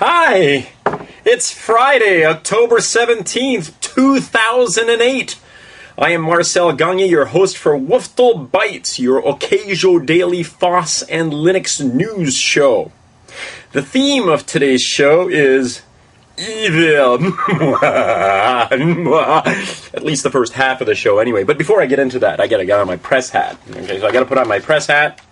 Hi! It's Friday, October 17th, 2008. I am Marcel Gagné, your host for WFTL Bytes, your occasiodaily FOSS and Linux news show. The theme of today's show is evil. At least the first half of the show anyway. But before I get into that, I gotta get on my press hat. Okay, so I gotta put on my press hat.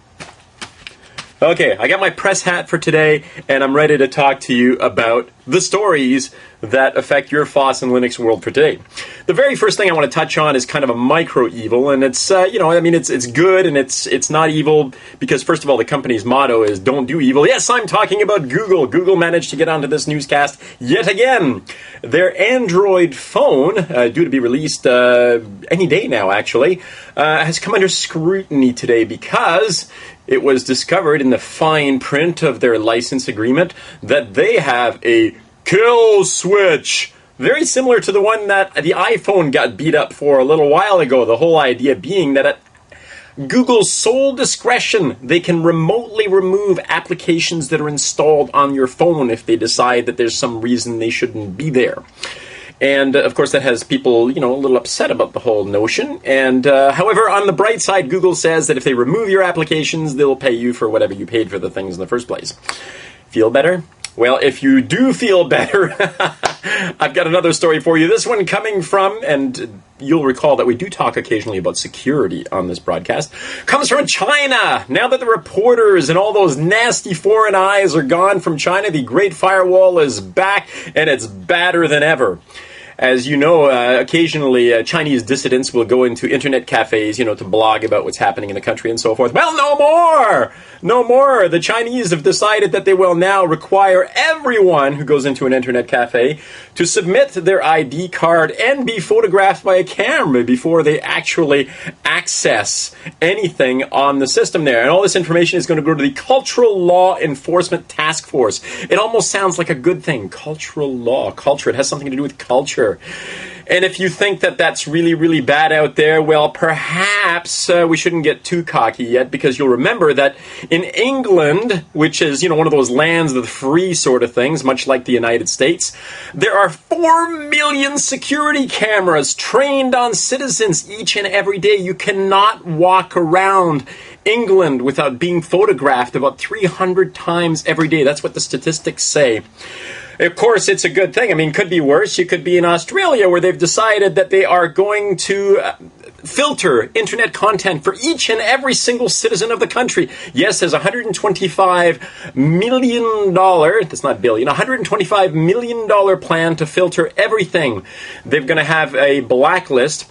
Okay, I got my press hat for today, and I'm ready to talk to you about the stories that affect your FOSS and Linux world for today. The very first thing I want to touch on is kind of a micro-evil, and it's, it's good, and it's not evil, because first of all, the company's motto is, don't do evil. Yes, I'm talking about Google. Google managed to get onto this newscast yet again. Their Android phone, due to be released any day now, actually, has come under scrutiny today because it was discovered in the fine print of their license agreement that they have a kill switch, very similar to the one that the iPhone got beat up for a little while ago. The whole idea being that at Google's sole discretion, they can remotely remove applications that are installed on your phone if they decide that there's some reason they shouldn't be there. And, of course, that has people, a little upset about the whole notion. And, however, on the bright side, Google says that if they remove your applications, they'll pay you for whatever you paid for the things in the first place. Feel better? Well, if you do feel better, I've got another story for you. This one coming from, and you'll recall that we do talk occasionally about security on this broadcast, comes from China. Now that the reporters and all those nasty foreign eyes are gone from China, the Great Firewall is back, and it's badder than ever. As you know, occasionally Chinese dissidents will go into internet cafes, to blog about what's happening in the country and so forth. Well, no more! No more! The Chinese have decided that they will now require everyone who goes into an internet cafe to submit their ID card and be photographed by a camera before they actually access anything on the system there. And all this information is going to go to the Cultural Law Enforcement Task Force. It almost sounds like a good thing. Cultural law. Culture. It has something to do with culture. And if you think that that's really, really bad out there, well, perhaps we shouldn't get too cocky yet, because you'll remember that in England, which is, one of those lands of the free sort of things, much like the United States, there are 4 million security cameras trained on citizens each and every day. You cannot walk around England without being photographed about 300 times every day. That's what the statistics say. Of course, it's a good thing. I mean, could be worse. You could be in Australia, where they've decided that they are going to filter internet content for each and every single citizen of the country. Yes, there's $125 million, that's not billion, $125 million plan to filter everything. They're going to have a blacklist.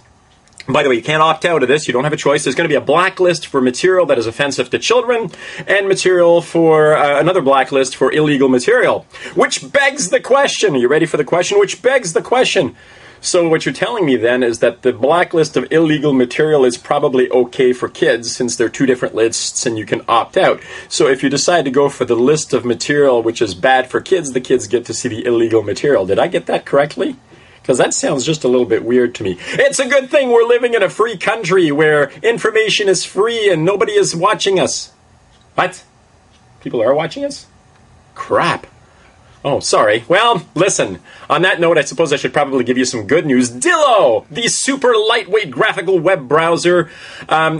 By the way, you can't opt out of this. You don't have a choice. There's going to be a blacklist for material that is offensive to children and material for another blacklist for illegal material. Which begs the question. Are you ready for the question? Which begs the question. So what you're telling me then is that the blacklist of illegal material is probably okay for kids, since they're two different lists and you can opt out. So if you decide to go for the list of material which is bad for kids, the kids get to see the illegal material. Did I get that correctly? Because that sounds just a little bit weird to me. It's a good thing we're living in a free country where information is free and nobody is watching us. What? People are watching us? Crap. Oh, sorry. Well, listen. On that note, I suppose I should probably give you some good news. Dillo, the super lightweight graphical web browser,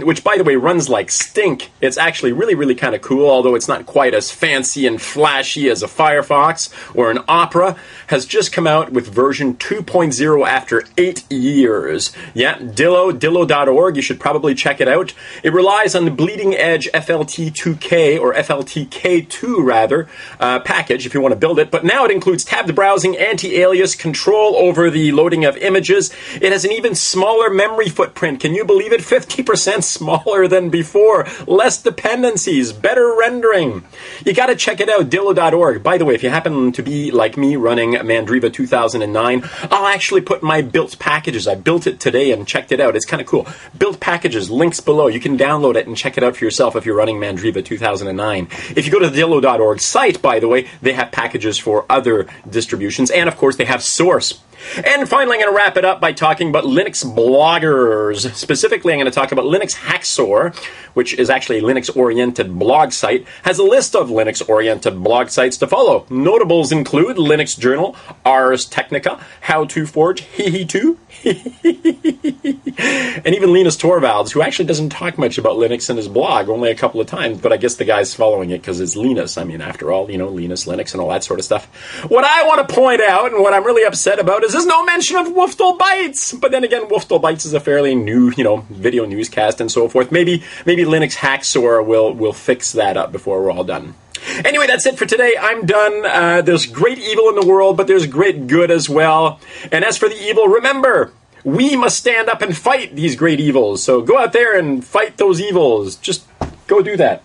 which, by the way, runs like stink. It's actually really, really kind of cool, although it's not quite as fancy and flashy as a Firefox or an Opera, has just come out with version 2.0 after 8 years. Yeah, dillo.org. You should probably check it out. It relies on the bleeding edge FLT2K, or FLTK2 rather, package if you want to build it. But now it includes tabbed browsing, anti-alias, control over the loading of images. It has an even smaller memory footprint. Can you believe it? 50% smaller than before. Less dependencies. Better rendering. You got to check it out, dillo.org. By the way, if you happen to be like me running Mandriva 2009, I'll actually put my built packages. I built it today and checked it out. It's kind of cool. Built packages, links below. You can download it and check it out for yourself if you're running Mandriva 2009. If you go to the dillo.org site, by the way, they have packages for other distributions, and of course they have Source. And finally, I'm going to wrap it up by talking about Linux bloggers. Specifically, I'm going to talk about Linux Hacksaw, which is actually a Linux-oriented blog site, has a list of Linux-oriented blog sites to follow. Notables include Linux Journal, Ars Technica, How to Forge, Hehe2, and even Linus Torvalds, who actually doesn't talk much about Linux in his blog, only a couple of times, but I guess the guy's following it because it's Linus. I mean, after all, you know, Linus, Linux, and all that sort of stuff. What I want to point out, and what I'm really upset about, is there's no mention of WFTL Bytes. But then again, WFTL Bytes is a fairly new, you know, video newscast and so forth. Maybe Linux Hacksaw will fix that up before we're all done. Anyway, that's it for today. I'm done. There's great evil in the world, but there's great good as well. And as for the evil, remember, we must stand up and fight these great evils. So go out there and fight those evils. Just go do that.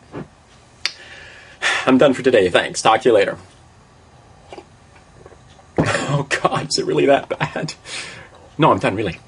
I'm done for today. Thanks. Talk to you later. Oh, God, is it really that bad? No, I'm done, really.